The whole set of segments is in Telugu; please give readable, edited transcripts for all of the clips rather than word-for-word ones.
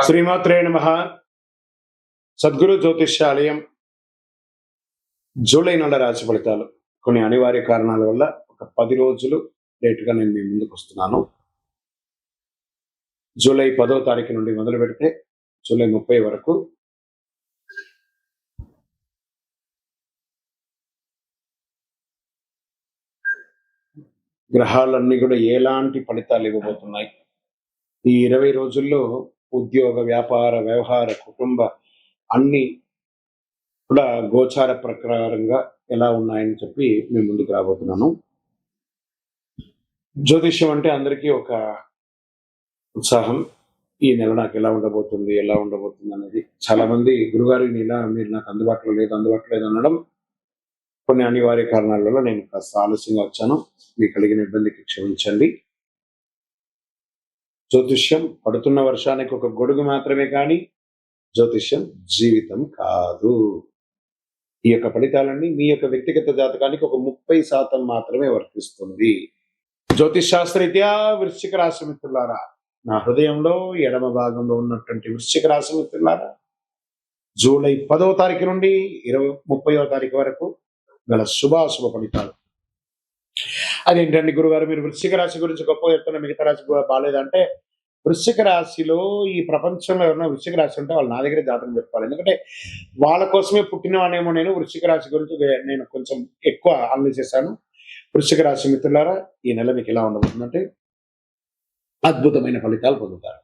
శ్రీమాత్రే నమః. సద్గురు జ్యోతిష్యాలయం జూలై నెల రాశి ఫలితాలు కొన్ని అనివార్య కారణాల వల్ల ఒక 10 రోజులు లేటుగా నేను మీ ముందుకు వస్తున్నాను. జూలై 10వ తారీఖు నుండి మొదలు పెడితే జూలై 30 వరకు గ్రహాలన్నీ కూడా ఎలాంటి ఫలితాలు ఇవ్వబోతున్నాయి, ఈ 20 రోజుల్లో ఉద్యోగ, వ్యాపార, వ్యవహార, కుటుంబ అన్ని కూడా గోచార ప్రకారంగా ఎలా ఉన్నాయని చెప్పి మేము ముందుకు రాబోతున్నాను. జ్యోతిష్యం అంటే అందరికీ ఒక ఉత్సాహం. ఈ నెల నాకు ఎలా ఉండబోతుంది అనేది. చాలా మంది గురుగారు ఈ నెల మీరు నాకు అందుబాటులో లేదు అనడం కొన్ని అనివార్య కారణాల వల్ల నేను కాస్త ఆలస్యంగా వచ్చాను. మీకు కలిగిన ఇబ్బందికి క్షమించండి. జ్యోతిష్యం పడుతున్న వర్షానికి ఒక గొడుగు మాత్రమే కానీ జ్యోతిష్యం జీవితం కాదు. ఈ యొక్క ఫలితాలన్నీ మీ యొక్క వ్యక్తిగత జాతకానికి ఒక 30% మాత్రమే వర్తిస్తుంది. జ్యోతిష్ శాస్త్రరీత్యా వృశ్చిక రాశి మిత్రులారా, నా హృదయంలో ఎడమ భాగంలో ఉన్నటువంటి వృశ్చిక రాశి మిత్రులారా, జూలై 10వ తారీఖు నుండి 30వ తారీఖు వరకు గల శుభాశుభ ఫలితాలు. అదేంటండి గురుగారు, మీరు వృశ్చిక రాశి గురించి గొప్ప చెప్తున్న మిగతా రాశి బాగాలేదంటే, వృశ్చిక రాశిలో ఈ ప్రపంచంలో ఎవరైనా వృశ్చిక రాశి ఉంటే వాళ్ళు నా దగ్గర జాతకం చెప్పాలి. ఎందుకంటే వాళ్ళ కోసమే పుట్టినవానేమో. నేను వృశ్చిక రాశి గురించి నేను కొంచెం ఎక్కువ ఆలోచన చేశాను. వృశ్చిక రాశి మిత్రులారా, ఈ నెల మీకు ఎలా ఉండబోతుందంటే అద్భుతమైన ఫలితాలు పొందుతారు.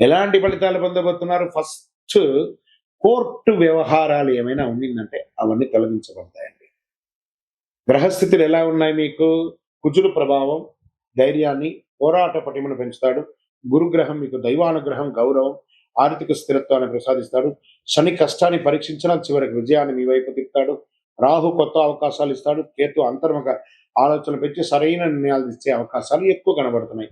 ఎలాంటి ఫలితాలు పొందబోతున్నారు? ఫస్ట్, కోర్టు వ్యవహారాలు ఏమైనా ఉండిందంటే అవన్నీ తొలగించబడతాయండి. గ్రహస్థితులు ఎలా ఉన్నాయి మీకు? కుజుడు ప్రభావం ధైర్యాన్ని, పోరాట పటిమను పెంచుతాడు. గురుగ్రహం మీకు దైవానుగ్రహం, గౌరవం, ఆర్థిక స్థిరత్వాన్ని ప్రసాదిస్తాడు. శని కష్టాన్ని పరీక్షించిన చివరికి విజయాన్ని మీ వైపు తిప్పుతాడు. రాహు కొత్త అవకాశాలు ఇస్తాడు. కేతు అంతర్ముఖ ఆలోచనలు పెంచి సరైన నిర్ణయాలు ఇచ్చే అవకాశాలు ఎక్కువ కనబడుతున్నాయి.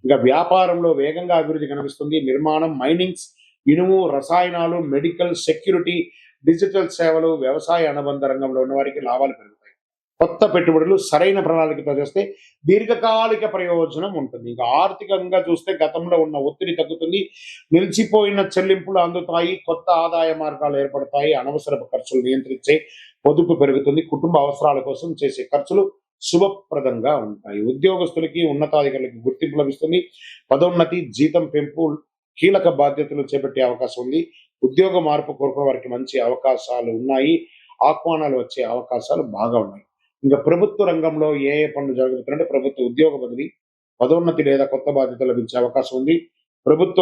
ఇంకా వ్యాపారంలో వేగంగా అభివృద్ధి కనిపిస్తుంది. నిర్మాణం, మైనింగ్స్, ఇనుము, రసాయనాలు, మెడికల్, సెక్యూరిటీ, డిజిటల్ సేవలు, వ్యవసాయ అనుబంధ రంగంలో ఉన్న వారికి లాభాలు పెరుగుతాయి. కొత్త పెట్టుబడులు సరైన ప్రణాళికతో చేస్తే దీర్ఘకాలిక ప్రయోజనం ఉంటుంది. ఇంకా ఆర్థికంగా చూస్తే గతంలో ఉన్న ఒత్తిడి తగ్గుతుంది. నిలిచిపోయిన చెల్లింపులు అందుతాయి. కొత్త ఆదాయ మార్గాలు ఏర్పడతాయి. అనవసరపు ఖర్చులు నియంత్రించే పొదుపు పెరుగుతుంది. కుటుంబ అవసరాల కోసం చేసే ఖర్చులు శుభప్రదంగా ఉంటాయి. ఉద్యోగస్తులకి, ఉన్నతాధికారులకి గుర్తింపు లభిస్తుంది. పదోన్నతి, జీతం పెంపు, కీలక బాధ్యతలు చేపట్టే అవకాశం ఉంది. ఉద్యోగ మార్పు కోరుకునే వారికి మంచి అవకాశాలు ఉన్నాయి. ఆహ్వానాలు వచ్చే అవకాశాలు బాగా ఉన్నాయి. ఇంకా ప్రభుత్వ రంగంలో ఏ పనులు జరుగుతుందంటే, ప్రభుత్వ ఉద్యోగ బదిలీ, పదోన్నతి లేదా కొత్త బాధ్యతలు లభించే అవకాశం ఉంది. ప్రభుత్వ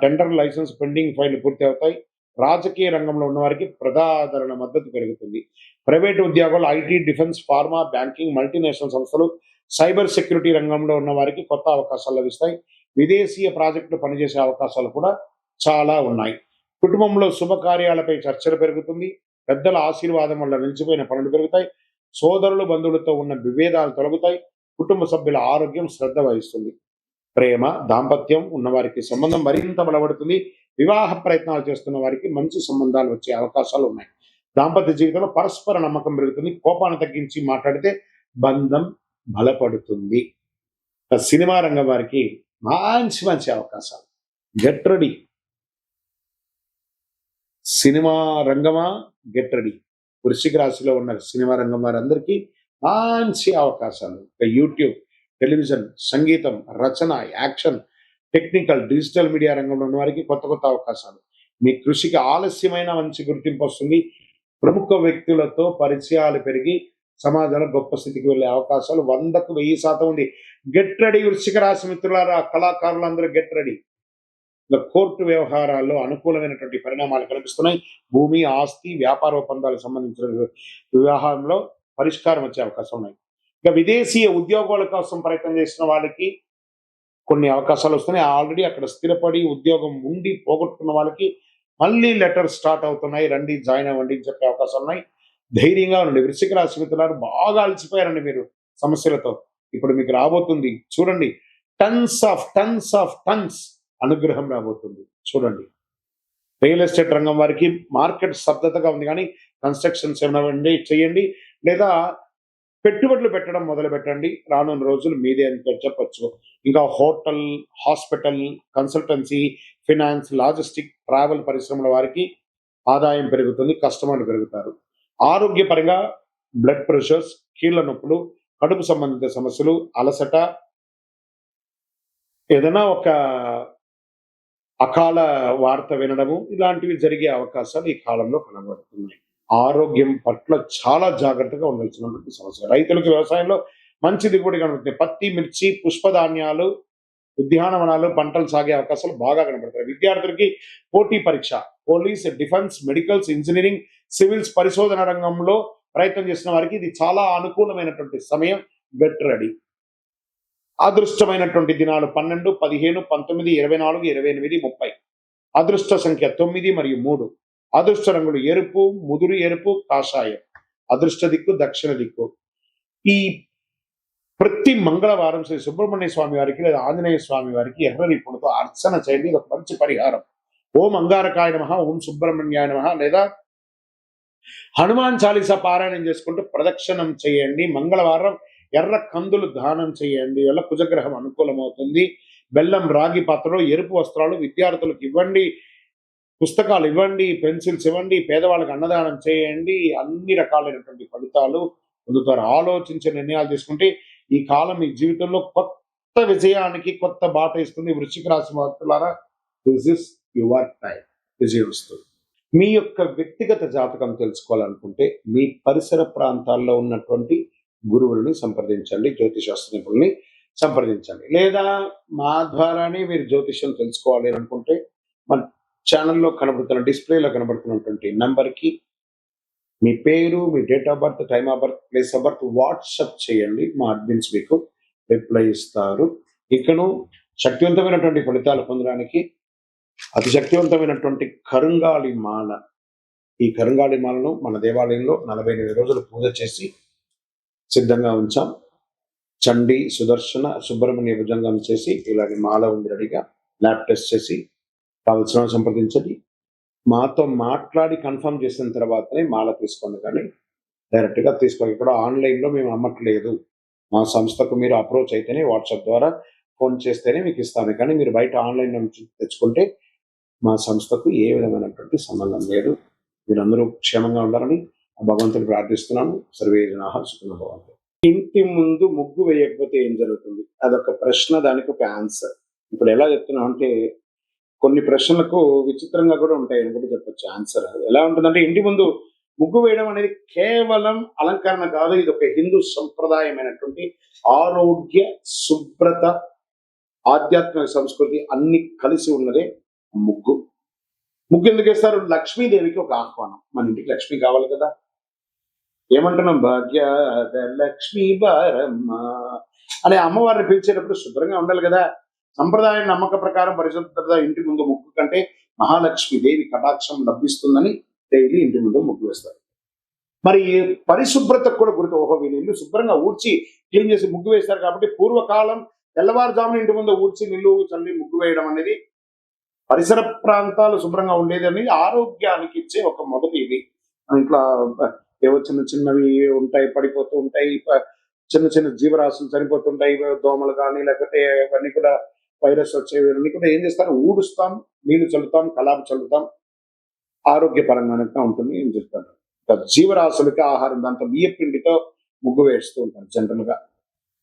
టెండర్ లైసెన్స్ పెండింగ్ ఫైళ్లు పూర్తి అవుతాయి. రాజకీయ రంగంలో ఉన్న వారికి ప్రజాదరణ మద్దతు పెరుగుతుంది. ప్రైవేటు ఉద్యోగాలు, IT, defence, pharma, banking, multinational సంస్థలు, సైబర్ సెక్యూరిటీ రంగంలో ఉన్న వారికి కొత్త అవకాశాలు లభిస్తాయి. విదేశీయ ప్రాజెక్టులు పనిచేసే అవకాశాలు కూడా చాలా ఉన్నాయి. కుటుంబంలో శుభకార్యాలపై చర్చలు పెరుగుతుంది. పెద్దల ఆశీర్వాదం వల్ల నిలిచిపోయిన పనులు పెరుగుతాయి. సోదరులు, బంధువులతో ఉన్న విభేదాలు తొలగుతాయి. కుటుంబ సభ్యుల ఆరోగ్యం శ్రద్ధ వహిస్తుంది. ప్రేమ, దాంపత్యం ఉన్నవారికి సంబంధం మరింత బలపడుతుంది. వివాహ ప్రయత్నాలు చేస్తున్న వారికి మంచి సంబంధాలు వచ్చే అవకాశాలు ఉన్నాయి. దాంపత్య జీవితంలో పరస్పర నమ్మకం పెరుగుతుంది. కోపాన్ని తగ్గించి మాట్లాడితే బంధం బలపడుతుంది. సినిమా రంగం వారికి మంచి అవకాశాలు. Get ready. సినిమా రంగమా, గెట్ రెడీ. వృశ్చిక రాశిలో ఉన్న సినిమా రంగం వారందరికీ మంచి అవకాశాలు. యూట్యూబ్, టెలివిజన్, సంగీతం, రచన, యాక్షన్, టెక్నికల్, డిజిటల్ మీడియా రంగంలో ఉన్న వారికి కొత్త అవకాశాలు. మీ కృషికి ఆలస్యమైన మంచి గుర్తింపు వస్తుంది. ప్రముఖ వ్యక్తులతో పరిచయాలు పెరిగి సమాజంలో గొప్ప స్థితికి వెళ్ళే అవకాశాలు 100కు 1000% ఉంది. గెట్ రెడీ వృశ్చిక రాశి మిత్రులారా, కళాకారులందరూ గెట్ రెడీ. కోర్టు వ్యవహారాల్లో అనుకూలమైనటువంటి పరిణామాలు కనిపిస్తున్నాయి. భూమి, ఆస్తి, వ్యాపార ఒప్పందాలకు సంబంధించిన వివాహంలో పరిష్కారం వచ్చే అవకాశం ఉన్నాయి. ఇక విదేశీయ ఉద్యోగాల కోసం ప్రయత్నం చేసిన వాళ్ళకి కొన్ని అవకాశాలు వస్తున్నాయి. ఆల్రెడీ అక్కడ స్థిరపడి ఉద్యోగం ఉండి పోగొట్టుకున్న వాళ్ళకి మళ్ళీ లెటర్ స్టార్ట్ అవుతున్నాయి. రండి, జాయిన్ అవ్వండి అని చెప్పే అవకాశాలు ఉన్నాయి. ధైర్యంగా ఉండండి. వృశ్చిక రాశి మిత్రులారు, బాగా అలసిపోయారండి మీరు సమస్యలతో. ఇప్పుడు మీకు రాబోతుంది చూడండి, టన్స్ ఆఫ్ టన్స్ అనుగ్రహం రాబోతుంది. చూడండి, రియల్ ఎస్టేట్ రంగం వారికి మార్కెట్ స్తబ్దతగా ఉంది, కానీ కన్స్ట్రక్షన్స్ ఏమైనా చేయండి, లేదా పెట్టుబడులు పెట్టడం మొదలు పెట్టండి. రానున్న రోజులు మీదే అని చెప్పొచ్చు. ఇంకా hotel, hospital, consultancy, finance, logistic, travel పరిశ్రమల వారికి ఆదాయం పెరుగుతుంది. కస్టమర్లు పెరుగుతారు. ఆరోగ్యపరంగా బ్లడ్ ప్రెషర్స్, కీళ్ల నొప్పులు, కడుపు సంబంధిత సమస్యలు, అలసట, ఏదైనా ఒక అకాల వార్త వినడము ఇలాంటివి జరిగే అవకాశాలు ఈ కాలంలో కనబడుతున్నాయి. ఆరోగ్యం పట్ల చాలా జాగ్రత్తగా ఉండాల్సినటువంటి సమస్య. రైతులకు వ్యవసాయంలో మంచి దిగుబడి కనబడుతుంది. పత్తి, మిర్చి, పుష్పధాన్యాలు, ఉద్యానవనాలు పంటలు సాగే అవకాశాలు బాగా కనబడతాయి. విద్యార్థులకి పోటీ పరీక్ష, police, defence, medicals, engineering, civils పరిశోధన రంగంలో ప్రయత్నం చేసిన వారికి ఇది చాలా అనుకూలమైనటువంటి సమయం. Get ready. అదృష్టమైనటువంటి దినాలు 12, 15, 19, 24, 28, 30. అదృష్ట సంఖ్య 9 మరియు 3. అదృష్ట రంగులు ఎరుపు, ముదురు ఎరుపు, కాషాయం. అదృష్ట దిక్కు దక్షిణ దిక్కు. ఈ ప్రతి మంగళవారం శ్రీ సుబ్రహ్మణ్య స్వామి వారికి లేదా ఆంజనేయ స్వామి వారికి ఎర్ర రిప్పులతో అర్చన చేయండి. ఇది ఒక మంచి పరిహారం. ఓం అంగారకాయ నమః, ఓం సుబ్రహ్మణ్యాయ నమః లేదా హనుమాన్ చాలీసా పారాయణం చేసుకుంటూ ప్రదక్షిణం చేయండి. మంగళవారం ఎర్ర కందులు దానం చేయండి. వల్ల కుజగ్రహం అనుకూలమవుతుంది. బెల్లం, రాగి పాత్రలో ఎరుపు వస్త్రాలు విద్యార్థులకు ఇవ్వండి. పుస్తకాలు ఇవ్వండి, పెన్సిల్స్ ఇవ్వండి, పేదవాళ్ళకి అన్నదానం చేయండి. అన్ని రకాలైనటువంటి ఫలితాలు పొందుతారు. ఆలోచించే నిర్ణయాలు తీసుకుంటే ఈ కాలం మీ జీవితంలో కొత్త విజయానికి కొత్త బాట ఇస్తుంది. వృశ్చిక రాశి వారులారా, దిస్ ఇస్ యువర్ టైం. విజయం వస్తుంది. మీ యొక్క వ్యక్తిగత జాతకం తెలుసుకోవాలనుకుంటే మీ పరిసర ప్రాంతాల్లో ఉన్నటువంటి గురువుల్ని సంప్రదించండి, జ్యోతిశాస్త్ర నిపుణుల్ని సంప్రదించండి. లేదా మా ద్వారానే మీరు జ్యోతిష్యం తెలుసుకోవాలి అనుకుంటే మన ఛానల్లో కనబడుతున్న డిస్ప్లేలో కనబడుతున్నటువంటి నంబర్కి మీ పేరు, మీ date of birth, time of birth, place of birth WhatsApp చేయండి. మా అడ్మిన్స్ మీకు రిప్లై ఇస్తారు. ఇకను శక్తివంతమైనటువంటి ఫలితాలు పొందడానికి అతి శక్తివంతమైనటువంటి కరుంగాళి మాల, ఈ కరుంగాళి మాలను మన దేవాలయంలో 48 రోజులు పూజ చేసి సిద్ధంగా ఉంచాం. చండీ, సుదర్శన, సుబ్రహ్మణ్య భుజంగం చేసి ఇలాంటి మాల ఉంది రెడీగా. ల్యాబ్ టెస్ట్ చేసి కావలసిన సంప్రదించండి. మాతో మాట్లాడి కన్ఫర్మ్ చేసిన తర్వాతనే మాల తీసుకోండి, కానీ డైరెక్ట్గా తీసుకోండి. ఇక్కడ ఆన్లైన్లో మేము అమ్మట్లేదు. మా సంస్థకు మీరు అప్రోచ్ అయితేనే వాట్సాప్ ద్వారా ఫోన్ చేస్తేనే మీకు ఇస్తాను. కానీ మీరు బయట ఆన్లైన్ నుంచి తెచ్చుకుంటే మా సంస్థకు ఏ విధమైనటువంటి సంబంధం లేదు. మీరందరూ క్షేమంగా ఉండాలని భగవంతుని ప్రార్థిస్తున్నాను. సర్వే జనాః సుఖినో భవంతు. ఇంటి ముందు ముగ్గు వేయకపోతే ఏం జరుగుతుంది? అదొక ప్రశ్న, దానికి ఒక ఆన్సర్. ఇప్పుడు ఎలా చెప్తున్నాం అంటే కొన్ని ప్రశ్నలకు విచిత్రంగా కూడా ఉంటాయి అని కూడా చెప్పొచ్చు. ఆన్సర్ ఎలా ఉంటుందంటే, ఇంటి ముందు ముగ్గు వేయడం అనేది కేవలం అలంకరణ కాదు. ఇది ఒక హిందూ సంప్రదాయమైనటువంటి ఆరోగ్య, శుభ్రత, ఆధ్యాత్మిక సంస్కృతి అన్ని కలిసి ఉన్నదే ముగ్గు. ముగ్గు ఎందుకు వేస్తారు? లక్ష్మీదేవికి ఒక ఆహ్వానం. మన ఇంటికి లక్ష్మి కావాలి కదా. ఏమంటున్నాం? భాగ్యద లక్ష్మీ బారమ్మ అనే అమ్మవారిని పిలిచేటప్పుడు శుభ్రంగా ఉండాలి కదా. సంప్రదాయం నమ్మక ప్రకారం పరిశుభ్రత ఇంటి ముందు ముగ్గు కంటే మహాలక్ష్మి దేవి కటాక్షం లభిస్తుందని డైలీ ఇంటి ముందు ముగ్గు వేస్తారు. మరి పరిశుభ్రతకు కూడా గుర్తు. ఓహో, వీళ్ళు ఇల్లు శుభ్రంగా ఊడ్చి క్లీన్ చేసి ముగ్గు వేస్తారు కాబట్టి పూర్వకాలం తెల్లవారుజామున ఇంటి ముందు ఊడ్చి నిల్లు చల్లి ముగ్గు వేయడం అనేది పరిసర ప్రాంతాలు శుభ్రంగా ఉండేది అనేది ఆరోగ్యానికి ఇచ్చే ఒక మొదటి ఇది. ఇంట్లో ఏవో చిన్న చిన్నవి ఉంటాయి, పడిపోతూ ఉంటాయి, చిన్న చిన్న జీవరాశులు చనిపోతుంటాయి, దోమలు కానీ లేకపోతే ఇవన్నీ కూడా వైరస్ వచ్చేవి అన్నీ కూడా ఏం చేస్తారు? ఊడుస్తాం, నీళ్లు చల్లుతాం, కలాపు చల్లుతాం, ఆరోగ్యపరంగానే ఉంటుంది ఏం చెప్తారు. జీవరాశులకి ఆహారం, దాంతో బియ్య పిండితో ముగ్గు వేస్తూ ఉంటారు జనరల్ గా.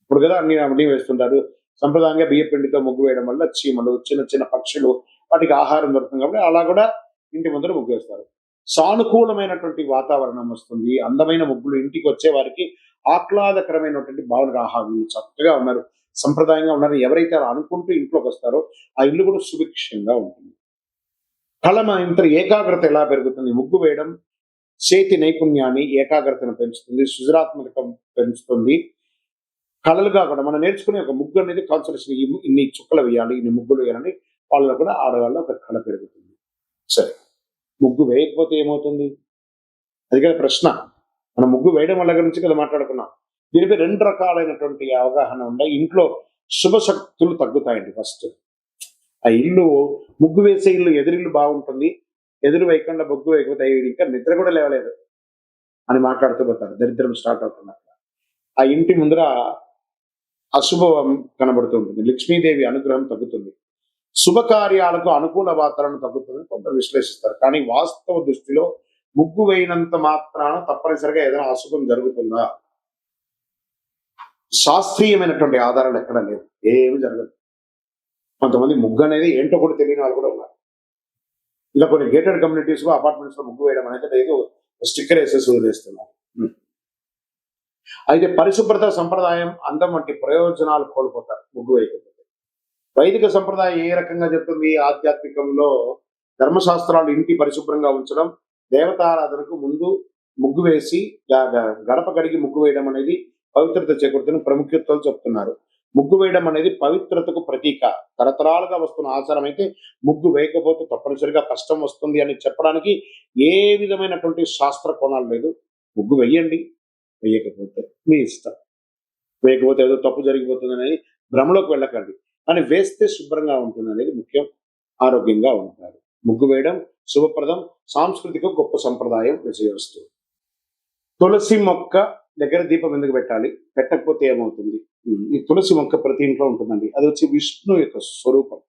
ఇప్పుడు కదా అన్ని వేస్తుంటారు. సంప్రదాయంగా బియ్య పిండితో ముగ్గు వేయడం వల్ల చీమలు, చిన్న చిన్న పక్షులు, వాటికి ఆహారం దొరుకుతుంది కాబట్టి అలా కూడా ఇంటి ముందర ముగ్గు వేస్తారు. సానుకూలమైనటువంటి వాతావరణం వస్తుంది. అందమైన ముగ్గులు ఇంటికి వచ్చే వారికి ఆహ్లాదకరమైనటువంటి భావన. ఆహా, వీళ్ళు చక్కగా ఉన్నారు, సంప్రదాయంగా ఉన్నారు, ఎవరైతే అలా అనుకుంటూ ఇంట్లోకి వస్తారో ఆ ఇల్లు కూడా సుభిక్షంగా ఉంటుంది. ఇంత ఏకాగ్రత ఎలా పెరుగుతుంది? ముగ్గు వేయడం చేతి నైపుణ్యాన్ని, ఏకాగ్రతను పెంచుతుంది, సృజనాత్మకత పెంచుతుంది. కళలుగా కూడా మనం నేర్చుకునే ఒక ముగ్గు అనేది కాన్సన్ట్రేషన్, ఇన్ని చుక్కలు వేయాలి, ఇన్ని ముగ్గులు వేయాలని వాళ్ళలో కూడా ఆడవాళ్ళ ఒక కళ పెరుగుతుంది. సరే, ముగ్గు వేయకపోతే ఏమవుతుంది? అది కదా ప్రశ్న. మనం ముగ్గు వేయడం వల్ల గురించి కదా మాట్లాడుకున్నాం. దీనిపై 2 రకాలైనటువంటి అవగాహన ఉన్నాయి. ఇంట్లో శుభశక్తులు తగ్గుతాయండి. ఫస్ట్, ఆ ఇల్లు ముగ్గు వేసే ఇల్లు, ఎదురిల్లు బాగుంటుంది, ఎదురు వేయకుండా ముగ్గు వేయకపోతే ఇంకా నిద్ర కూడా లేవలేదు అని మాట్లాడుతూ పోతారు. దరిద్రం స్టార్ట్ అవుతుంది. ఆ ఇంటి ముందర అశుభం కనబడుతూ ఉంటుంది. లక్ష్మీదేవి అనుగ్రహం తగ్గుతుంది. శుభకార్యాలకు అనుకూల వాతావరణం తగ్గుతుందని కొందరు విశ్లేషిస్తారు. కానీ వాస్తవ దృష్టిలో ముగ్గు వేయనంత మాత్రాన తప్పనిసరిగా ఏదైనా అశుభం జరుగుతుందా? శాస్త్రీయమైనటువంటి ఆధారాలు ఎక్కడ లేదు. ఏమి జరగదు. కొంతమంది ముగ్గు అనేది ఏంటో కూడా తెలియని వాళ్ళు కూడా ఉన్నారు. ఇలా కొన్ని గేటెడ్ కమ్యూనిటీస్ లో అపార్ట్మెంట్స్ లో ముగ్గు వేయడం అనేది లేదు, స్టిక్కర్ వేసేసి వదిలేస్తున్నారు. అయితే పరిశుభ్రత సంప్రదాయం అందం వంటి ప్రయోజనాలు కోల్పోతారు ముగ్గు వేయకపోతే. వైదిక సంప్రదాయం ఏ రకంగా చెప్తుంది? ఆధ్యాత్మికంలో ధర్మశాస్త్రాలు ఇంటి పరిశుభ్రంగా ఉంచడం, దేవతారాధనకు ముందు ముగ్గు వేసి గడప కడిగి ముగ్గు వేయడం అనేది పవిత్రత చేకూరుతున్న ప్రాముఖ్యతలు చెప్తున్నారు. ముగ్గు వేయడం అనేది పవిత్రతకు ప్రతీక. తరతరాలుగా వస్తున్న ఆచారం అయితే ముగ్గు వేయకపోతే తప్పనిసరిగా కష్టం వస్తుంది అని చెప్పడానికి ఏ విధమైనటువంటి శాస్త్ర కోణాలు లేదు. ముగ్గు వెయ్యండి, వేయకపోతే మీ ఇష్టం. వేయకపోతే ఏదో తప్పు జరిగిపోతుంది అనేది భ్రమలోకి వెళ్ళకండి. కానీ వేస్తే శుభ్రంగా ఉంటుంది అనేది ముఖ్యం. ఆరోగ్యంగా ఉంటారు. ముగ్గు వేయడం శుభప్రదం, సాంస్కృతిక గొప్ప సంప్రదాయం, విజయవస్తు. తులసి మొక్క దగ్గర దీపం ఎందుకు పెట్టాలి? పెట్టకపోతే ఏమవుతుంది? ఈ తులసి మొక్క ప్రతి ఇంట్లో ఉంటుందండి. అది వచ్చి విష్ణు యొక్క స్వరూపం.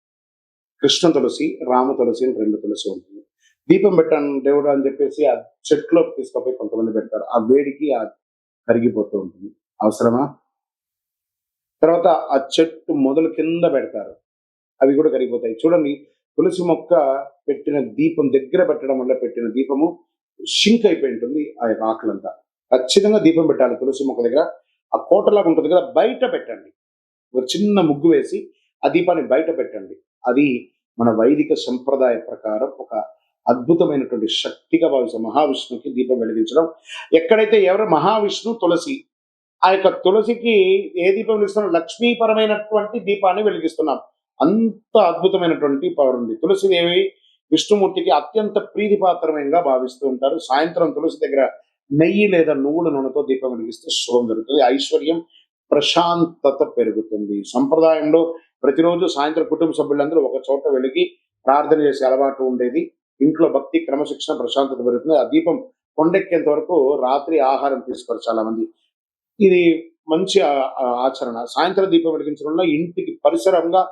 కృష్ణ తులసి, రామ తులసి అని 2 తులసి ఉంటుంది. దీపం పెట్టాను దేవుడు అని చెప్పేసి ఆ చెట్లోకి తీసుకుపోయి కొంతమంది పెడతారు. ఆ వేడికి ఆ కరిగిపోతూ ఉంటుంది. అవసరమా? తర్వాత ఆ చెట్టు మొదలు కింద పెడతారు, అవి కూడా కరిగిపోతాయి. చూడండి, తులసి మొక్క పెట్టిన దీపం దగ్గర పెట్టడం వల్ల పెట్టిన దీపము షింక్ అయిపోయి ఉంటుంది. ఆ యొక్క ఆకులంతా ఖచ్చితంగా దీపం పెట్టాలి తులసి మొక్క దగ్గర. ఆ కోటలాగా ఉంటుంది కదా, బయట పెట్టండి. ఒక చిన్న ముగ్గు వేసి ఆ దీపాన్ని బయట పెట్టండి. అది మన వైదిక సంప్రదాయ ప్రకారం ఒక అద్భుతమైనటువంటి శక్తిగా భావిస్తాం. మహావిష్ణువుకి దీపం వెలిగించడం. ఎక్కడైతే ఎవరు మహావిష్ణు తులసి, ఆ యొక్క తులసికి ఏ దీపం వెలిగిస్తున్నాం? లక్ష్మీపరమైనటువంటి దీపాన్ని వెలిగిస్తున్నాం. అంత అద్భుతమైనటువంటి పవర్ ఉంది. తులసిదేవి విష్ణుమూర్తికి అత్యంత ప్రీతిపాత్రమైనగా భావిస్తూ ఉంటారు. సాయంత్రం తులసి దగ్గర నెయ్యి లేదా నువ్వుల నూనెతో దీపం వెలిగిస్తే శుభం జరుగుతుంది. ఐశ్వర్యం, ప్రశాంతత పెరుగుతుంది. సంప్రదాయంలో ప్రతిరోజు సాయంత్రం కుటుంబ సభ్యులందరూ ఒక చోట వెలిగి ప్రార్థన చేసే అలవాటు ఉండేది. ఇంట్లో భక్తి, క్రమశిక్షణ, ప్రశాంతత పెరుగుతుంది. ఆ దీపం కొండెక్కేంత వరకు రాత్రి ఆహారం తీసుకోరు చాలా మంది. ఇది మంచి ఆచరణ. సాయంత్రం దీపం వెలిగించడం వల్ల ఇంటికి పరిసరంగా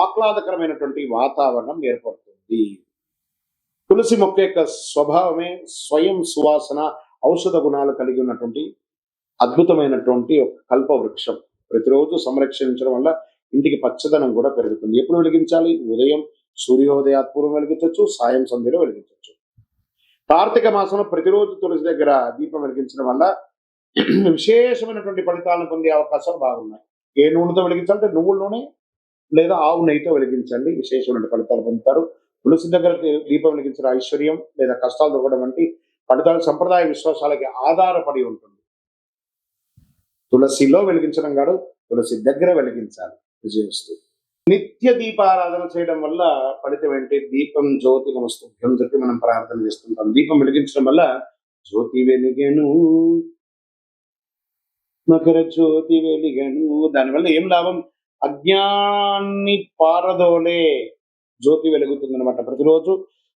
ఆహ్లాదకరమైనటువంటి వాతావరణం ఏర్పడుతుంది. తులసి మొక్క యొక్క స్వభావమే స్వయం సువాసన, ఔషధ గుణాలు కలిగి ఉన్నటువంటి అద్భుతమైనటువంటి ఒక కల్ప వృక్షం. ప్రతిరోజు సంరక్షించడం వల్ల ఇంటికి పచ్చదనం కూడా పెరుగుతుంది. ఎప్పుడు వెలిగించాలి? ఉదయం సూర్యోదయాత్పూర్వం వెలిగించవచ్చు, సాయం సంధ్యలో వెలిగించవచ్చు. కార్తీక మాసంలో ప్రతిరోజు తులసి దగ్గర దీపం వెలిగించడం వల్ల విశేషమైనటువంటి ఫలితాలను పొందే అవకాశాలు బాగున్నాయి. ఏ నూనెతో వెలిగించాలంటే నువ్వుల నూనె లేదా ఆవు నెయ్యితో వెలిగించండి, విశేషమైన ఫలితాలు పొందుతారు. తులసి దగ్గర దీపం వెలిగించిన ఐశ్వర్యం లేదా కష్టాలు దొరకడం వంటి ఫలితాలు సంప్రదాయ విశ్వాసాలకి ఆధారపడి ఉంటుంది. తులసిలో వెలిగించడం కాదు, తులసి దగ్గర వెలిగించాలి. విజయవస్తు. నిత్య దీపారాధన చేయడం వల్ల ఫలితం ఏంటి? దీపం జ్యోతి నమస్తుభ్యం చెప్పి మనం ప్రార్థన చేస్తుంటాం. దీపం వెలిగించడం వల్ల జ్యోతి వెలిగెను, మకర జ్యోతి వెలిగెను. దానివల్ల ఏం లాభం? అజ్ఞాన్ని పారదోలే జ్యోతి వెలుగుతుంది అనమాట. ప్రతిరోజు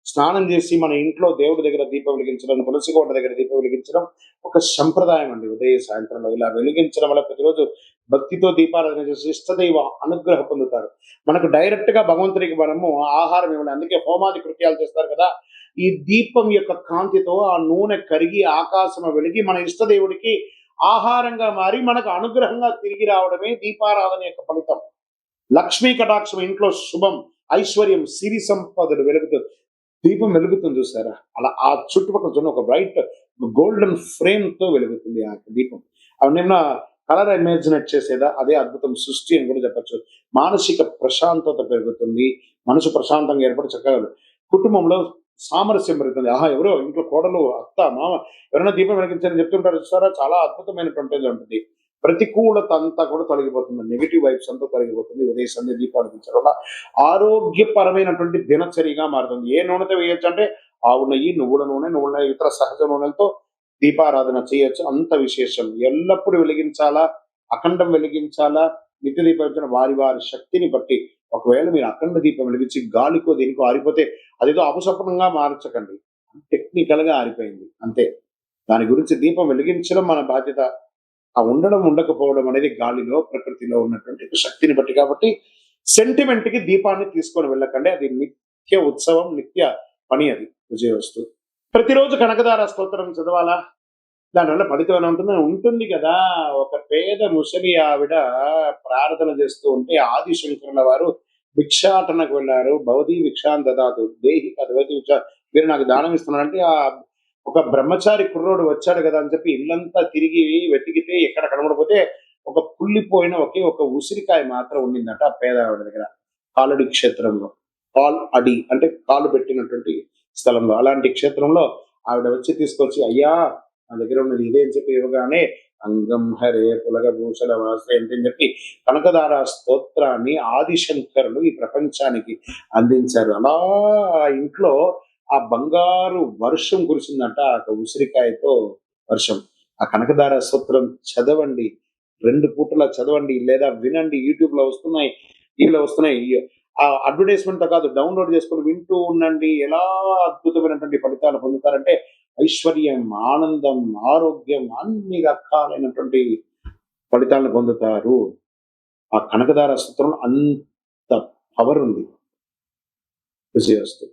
స్నానం చేసి మన ఇంట్లో దేవుడి దగ్గర దీపం వెలిగించడం, తులసి కోట దగ్గర దీపం వెలిగించడం ఒక సంప్రదాయం అండి. ఉదయ సాయంత్రంలో ఇలా వెలిగించడం వల్ల ప్రతిరోజు భక్తితో దీపారాధన చేసి ఇష్టదైవ అనుగ్రహం పొందుతారు. మనకు డైరెక్ట్ గా భగవంతుడికి మనము ఆహారం ఇవ్వాలి. అందుకే హోమాది కృత్యాలు చేస్తారు కదా. ఈ దీపం యొక్క కాంతితో ఆ నూనె కరిగి ఆకాశం వెలిగి మన ఇష్టదేవుడికి ఆహారంగా మారి మనకు అనుగ్రహంగా తిరిగి రావడమే దీపారాధన యొక్క ఫలితం. లక్ష్మీ కటాక్షం, ఇంట్లో శుభం, ఐశ్వర్యం, సిరి సంపదలు వెలుగుతుంది. దీపం వెలుగుతుంది చూసారా, అలా ఆ చుట్టుపక్కల చూడండి, ఒక బ్రైట్ గోల్డెన్ ఫ్రేమ్ తో వెలుగుతుంది ఆ దీపం. అవన్నీ కలర్ ఇమాజినేట్ చేసేదా, అదే అద్భుతం సృష్టి అని కూడా చెప్పచ్చు. మానసిక ప్రశాంతత పెరుగుతుంది, మనసు ప్రశాంతంగా ఏర్పడి చక్కగా కుటుంబంలో సామరస్యం పెరుగుతుంది. ఎవరో ఇంట్లో కోడలు, అత్త, మామ ఎవరైనా దీపం వెలిగించాలని చెప్తుంటారు చూస్తారా, చాలా అద్భుతమైనటువంటిది ఉంటుంది. ప్రతికూలత అంతా కూడా తొలగిపోతుంది, నెగిటివ్ వైబ్స్ అంతా తొలగిపోతుంది. ఉదయ సంధ్య దీపాలు వెలిగించడం వల్ల ఆరోగ్యపరమైనటువంటి దినచర్యగా మారుతుంది. ఏ నూనెతో వేయొచ్చు అంటే ఆవు నెయ్యి, నువ్వుల నూనె, ఇతర సహజ నూనెలతో దీపారాధన చేయొచ్చు. అంత విశేషం. ఎల్లప్పుడూ వెలిగించాలా, అఖండం వెలిగించాలా, నిత్య దీపం వారి వారి శక్తిని బట్టి. ఒకవేళ మీరు అఖండ దీపం వెలిగించి గాలికో దేనికో ఆరిపోతే అదేదో అపశకునంగా మార్చకండి. టెక్నికల్ గా ఆరిపోయింది అంతే. దాని గురించి దీపం వెలిగించడం మన బాధ్యత. ఆ ఉండడం ఉండకపోవడం అనేది గాలిలో ప్రకృతిలో ఉన్నటువంటి ఒక శక్తిని బట్టి. కాబట్టి సెంటిమెంట్ కి దీపాన్ని తీసుకొని వెళ్ళకండి. అది నిత్య ఉత్సవం, నిత్య పని అది. విజయవస్తు. ప్రతిరోజు కనకదార స్తోత్రం చదవాలా? దానివల్ల ఫలితం ఏమైనా ఉంటుందా? ఉంటుంది కదా! ఒక పేద ముసలి ఆవిడ ప్రార్థన చేస్తూ ఉంటే ఆదిశంకరుల వారు భిక్షాటనకు వెళ్లారు. భవదీ భిక్షాం దదాతు దేహి కదవతి భిక్ష, మీరు నాకు దానం ఇస్తున్నారంటే ఒక బ్రహ్మచారి కుర్రోడు వచ్చాడు కదా అని చెప్పి ఇల్లంతా తిరిగి వెతికితే ఎక్కడ కనబడపోతే ఒక కుళ్ళిపోయిన ఒకే ఒక ఉసిరికాయ మాత్రం ఉండిందట ఆ పేద ఆవిడ దగ్గర. కాలడి క్షేత్రంలో. కాల్ అడి అంటే కాలు పెట్టినటువంటి స్థలంలో. అలాంటి క్షేత్రంలో ఆవిడ వచ్చి తీసుకొచ్చి, అయ్యా నా దగ్గర ఉన్నది ఇదే అని చెప్పి ఇవ్వగానే, అంగం హరే పులగభూషణ వాసయంతి అని చెప్పి కనకదార స్తోత్రాన్ని ఆదిశంకరులు ఈ ప్రపంచానికి అందించారు. అలా ఆ ఇంట్లో ఆ బంగారు వర్షం కురిసిందంట. ఆ ఉసిరికాయతో వర్షం. ఆ కనకదార స్తోత్రం చదవండి. 2 పూటలా చదవండి లేదా వినండి. యూట్యూబ్‌లో వస్తున్నాయి. టీవీలో వస్తున్నాయి. ఆ అడ్వర్టైజ్‌మెంట్‌తో కాదు, డౌన్‌లోడ్ చేసుకొని వింటూ ఉండండి. ఎలా అద్భుతమైనటువంటి ఫలితాలు పొందుతారంటే ఐశ్వర్యం, ఆనందం, ఆరోగ్యం అన్ని రకాలైనటువంటి ఫలితాలను పొందుతారు. ఆ కనకదార స్తోత్రంలో అంత పవర్ ఉంది. విజయోస్తు.